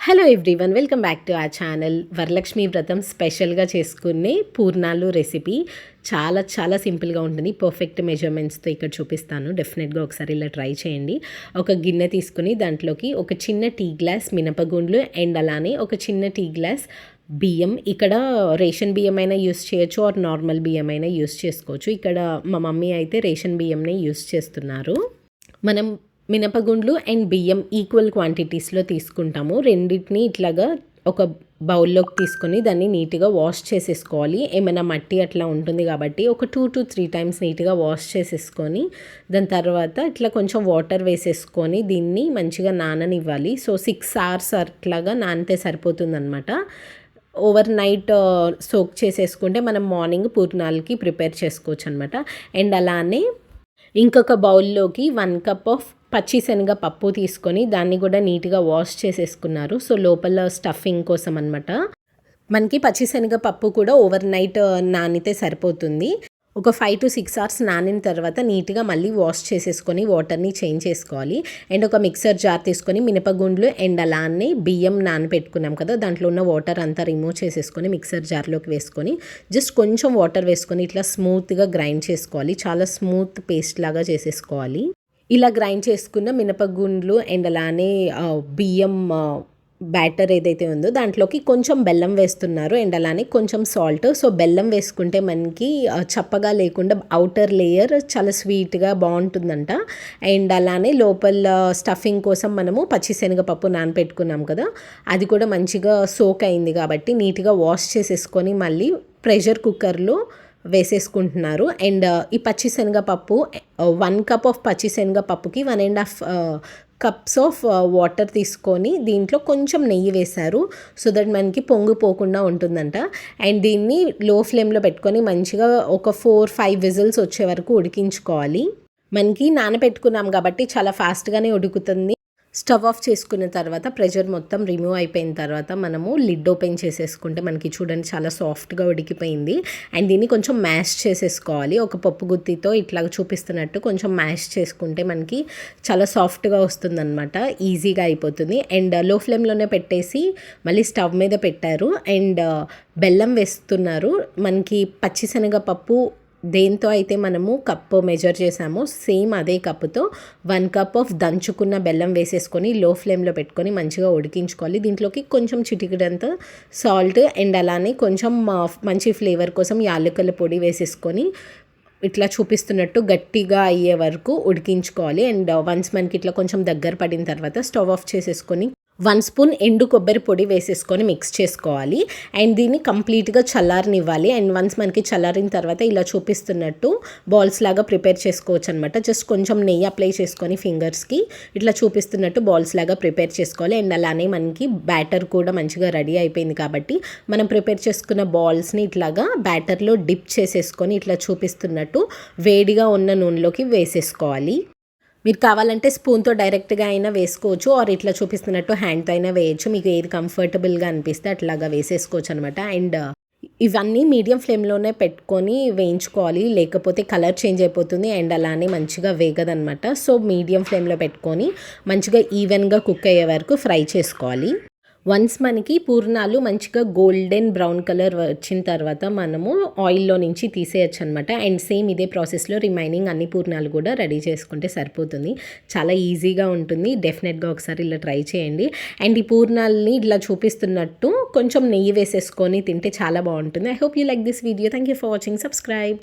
Hello everyone, welcome back to our channel. Varalakshmi వ్రతం స్పెషల్గా చేసుకునే పూర్ణాలు రెసిపీ చాలా చాలా సింపుల్గా ఉంటుంది. పర్ఫెక్ట్ మెజర్మెంట్స్తో ఇక్కడ చూపిస్తాను. డెఫినెట్గా ఒకసారి ఇలా ట్రై చేయండి. ఒక గిన్నె తీసుకుని దాంట్లోకి ఒక చిన్న టీ గ్లాస్ మినపగుండ్లు అండ్ అలానే ఒక చిన్న టీ గ్లాస్ బియ్యం. ఇక్కడ రేషన్ బియ్యం అయినా యూస్ చేయొచ్చు ఆర్ నార్మల్ బియ్యం అయినా యూస్ చేసుకోవచ్చు. ఇక్కడ మా మమ్మీ అయితే రేషన్ బియ్యంనే యూస్ చేస్తున్నారు. మనం మినపగుండ్లు అండ్ బియ్యం ఈక్వల్ క్వాంటిటీస్లో తీసుకుంటాము. రెండింటిని ఇట్లాగా ఒక బౌల్లోకి తీసుకొని దాన్ని నీట్గా వాష్ చేసేసుకోవాలి. ఏమైనా మట్టి అట్లా ఉంటుంది కాబట్టి ఒక 2 to 3 టైమ్స్ నీట్గా వాష్ చేసేసుకొని దాని తర్వాత ఇట్లా కొంచెం వాటర్ వేసేసుకొని దీన్ని మంచిగా నాననివ్వాలి. సో 6 hours అట్లాగా నానితే సరిపోతుందన్నమాట. ఓవర్ నైట్ సోక్ చేసేసుకుంటే మనం మార్నింగ్ పూర్ణాలకి ప్రిపేర్ చేసుకోవచ్చు అనమాట. అండ్ అలానే ఇంకొక బౌల్లోకి 1 cup ఆఫ్ పచ్చిశనగ పప్పు తీసుకొని దాన్ని కూడా నీట్గా వాష్ చేసేసుకున్నారు. సో లోపల స్టఫింగ్ కోసం అనమాట. మనకి పచ్చిశనగ పప్పు కూడా ఓవర్ నైట్ నానితే సరిపోతుంది. ఒక 5 to 6 hours నానిన తర్వాత నీట్గా మళ్ళీ వాష్ చేసేసుకొని వాటర్ని చేంజ్ చేసుకోవాలి. అండ్ ఒక మిక్సర్ జార్ తీసుకొని మినపగుండ్లు అండ్ అలానే బియ్యం నానబెట్టుకున్నాం కదా, దాంట్లో ఉన్న వాటర్ అంతా రిమూవ్ చేసేసుకొని మిక్సర్ జార్లోకి వేసుకొని జస్ట్ కొంచెం వాటర్ వేసుకొని ఇట్లా స్మూత్గా గ్రైండ్ చేసుకోవాలి. చాలా స్మూత్ పేస్ట్ లాగా చేసేసుకోవాలి. ఇలా గ్రైండ్ చేసుకున్న మినపగుండ్లు అండ్ అలానే బియ్యం బ్యాటర్ ఏదైతే ఉందో దాంట్లోకి కొంచెం బెల్లం వేస్తున్నారు అండ్ అలానే కొంచెం సాల్ట్. సో బెల్లం వేసుకుంటే మనకి చప్పగా లేకుండా అవుటర్ లేయర్ చాలా స్వీట్గా బాగుంటుందంట. అండ్ అలానే లోపల స్టఫింగ్ కోసం మనము పచ్చిశనగపప్పు నానపెట్టుకున్నాం కదా, అది కూడా మంచిగా సోక్ అయింది కాబట్టి నీట్గా వాష్ చేసేసుకొని మళ్ళీ ప్రెషర్ కుక్కర్లో వేసేసుకుంటున్నారు. అండ్ ఈ పచ్చిశనగపప్పు 1 cup ఆఫ్ పచ్చిశనగపప్పుకి 1.5 cups ఆఫ్ వాటర్ తీసుకొని దీంట్లో కొంచెం నెయ్యి వేశారు. సో దట్ మనకి పొంగిపోకుండా ఉంటుందంట. అండ్ దీన్ని లో ఫ్లేమ్లో పెట్టుకొని మంచిగా ఒక 4-5 విజిల్స్ వచ్చే వరకు ఉడికించుకోవాలి. మనకి నానబెట్టుకున్నాం కాబట్టి చాలా ఫాస్ట్గానే ఉడుకుతుంది. స్టవ్ ఆఫ్ చేసుకున్న తర్వాత ప్రెషర్ మొత్తం రిమూవ్ అయిపోయిన తర్వాత మనము లిడ్ ఓపెన్ చేసేసుకుంటే మనకి చూడండి చాలా సాఫ్ట్గా ఉడికిపోయింది. అండ్ దీన్ని కొంచెం మ్యాష్ చేసేసుకోవాలి. ఒక పప్పు గుత్తితో ఇట్లా చూపిస్తున్నట్టు కొంచెం మ్యాష్ చేసుకుంటే మనకి చాలా సాఫ్ట్గా వస్తుందన్నమాట. ఈజీగా అయిపోతుంది. అండ్ లో ఫ్లేమ్లోనే పెట్టేసి మళ్ళీ స్టవ్ మీద పెట్టారు. అండ్ బెల్లం వేస్తున్నారు. మనకి పచ్చిశనగపప్పు దేంతో అయితే మనము కప్పు మెజర్ చేసామో సేమ్ అదే కప్పుతో 1 cup ఆఫ్ దంచుకున్న బెల్లం వేసేసుకొని లో ఫ్లేమ్లో పెట్టుకొని మంచిగా ఉడికించుకోవాలి. దీంట్లోకి కొంచెం చిటికెడంత సాల్ట్ అండ్ అలానే కొంచెం మంచి ఫ్లేవర్ కోసం యాలకుల పొడి వేసేసుకొని ఇట్లా చూపిస్తున్నట్టు గట్టిగా అయ్యే వరకు ఉడికించుకోవాలి. అండ్ వన్స్ మనకి ఇట్లా కొంచెం దగ్గర పడిన తర్వాత స్టవ్ ఆఫ్ చేసేసుకొని 1 spoon ఎండు కొబ్బరి పొడి వేసేసుకొని మిక్స్ చేసుకోవాలి. అండ్ దీన్ని కంప్లీట్గా చల్లారనివ్వాలి. అండ్ వన్స్ మనకి చల్లారిన తర్వాత ఇలా చూపిస్తున్నట్టు బాల్స్ లాగా ప్రిపేర్ చేసుకోవచ్చు అనమాట. జస్ట్ కొంచెం నెయ్యి అప్లై చేసుకొని ఫింగర్స్కి ఇట్లా చూపిస్తున్నట్టు బాల్స్ లాగా ప్రిపేర్ చేసుకోవాలి. అండ్ అలానే మనకి బ్యాటర్ కూడా మంచిగా రెడీ అయిపోయింది కాబట్టి మనం ప్రిపేర్ చేసుకున్న బాల్స్ని ఇట్లాగా బ్యాటర్లో డిప్ చేసేసుకొని ఇట్లా చూపిస్తున్నట్టు వేడిగా ఉన్న నూనెలోకి వేసేసుకోవాలి. మీరు కావాలంటే స్పూన్తో డైరెక్ట్గా అయినా వేసుకోవచ్చు ఆర్ ఇట్లా చూపిస్తున్నట్టు హ్యాండ్తో అయినా వేయచ్చు. మీకు ఏది కంఫర్టబుల్గా అనిపిస్తే అట్లాగా వేసేసుకోవచ్చు అనమాట. అండ్ ఇవన్నీ మీడియం ఫ్లేమ్లోనే పెట్టుకొని వేయించుకోవాలి, లేకపోతే కలర్ చేంజ్ అయిపోతుంది అండ్ అలానే మంచిగా వేగదనమాట. సో మీడియం ఫ్లేమ్లో పెట్టుకొని మంచిగా ఈవెన్గా కుక్ అయ్యే వరకు ఫ్రై చేసుకోవాలి. వన్స్ మనకి పూర్ణాలు మంచిగా గోల్డెన్ బ్రౌన్ కలర్ వచ్చిన తర్వాత మనము ఆయిల్లో నుంచి తీసేయచ్చు అనమాట. అండ్ సేమ్ ఇదే ప్రాసెస్లో రిమైనింగ్ అన్ని పూర్ణాలు కూడా రెడీ చేసుకుంటే సరిపోతుంది. చాలా ఈజీగా ఉంటుంది. డెఫినెట్గా ఒకసారి ఇలా ట్రై చేయండి. అండ్ ఈ పూర్ణాలని ఇలా చూపిస్తున్నట్టు కొంచెం నెయ్యి వేసేసుకొని తింటే చాలా బాగుంటుంది. I hope you like this video. Thank you for watching. Subscribe.